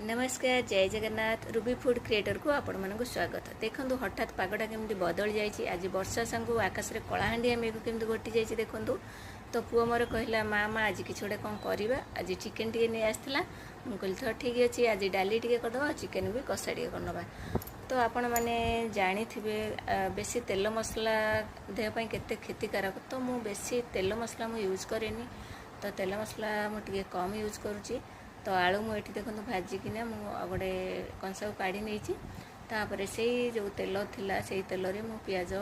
नमस्कार जय Jagannath Ruby food creator को आपण मानक स्वागत। देखो हठात पागटा केमती बदल जाइए। आज वर्षा सांगू आकाश में कलाहांडिया मेघ केमती घटी जाइए। देखो तो पुओ मोर कहला माँ माँ आज किसी गोटे कौन करवा। आज चिकेन टी नहीं आसला मुझे कहली तो ठीक अच्छे आज डाली टे करदे चिकेन भी कषा टे करनवा। तो आपण मैंने जानी थे बेसी तेल मसला देहपाई केते क्षतिकारक। तो मु बेसी तेल मसला मु यूज करेनी। तो तेल मसला मुझे कम यूज करुँची। तो आलू मुझे देखो भाजिकिना गोटे कंसा काढ़ी नहीं तापर से जो तेल थिला से तेल रे मु पियाज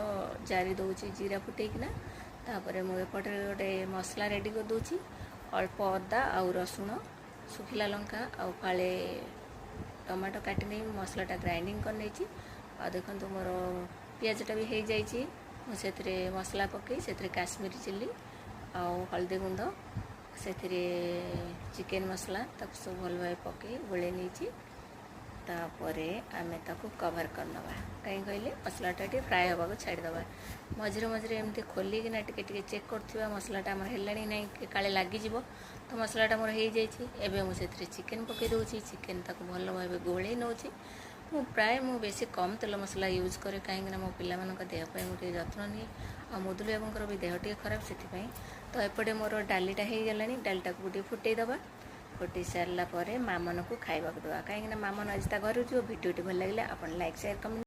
जारी दूची जीरा फुटेकिना तापर मुझे गोटे मसला रेडी कर दूची। अल्प अदा आउ रसुण सुखिला लंका आउ फाले टमाटो काटी नहीं मसलाटा ग्राइंडिंग कर नहीं। आ देखो मोर पियाजटा भी हो जाइए। मुझे मसला पकई से काश्मीरी चिल्ली आउ हल्दी गुंड से चिकेन मसला ताको सब भल भाव पकई गोले नहीं। आम ताको कवर करना कहीं कहले मसलाटा टे फ्राए हवा को छाड़ीदे। मझे मझे एमती खोलिकिना टे चेक करथिबा मसलाटा आमर हेलानी नहीं काले लगिज। तो मसलाटा मोर हो जाइए। मुझे चिकेन पकई दूची चिकेन ताको भल भाव गोले नौची। मु प्राय मु बेसी कम तेल मसला यूज करे कहीं मो पिला देहपाई मुझे जत्न निए। आ मुदुल बाबूर भी देह टे खराब से। तो एपटे मोर डालीटा हो गला डालीटा को गोटे फुटेदबा। फुटे सारापर माँ मन को खावा देवा कहीं माँ मन आज घर जो भिडियो भल लगे आप लाइक शेयर कमेंट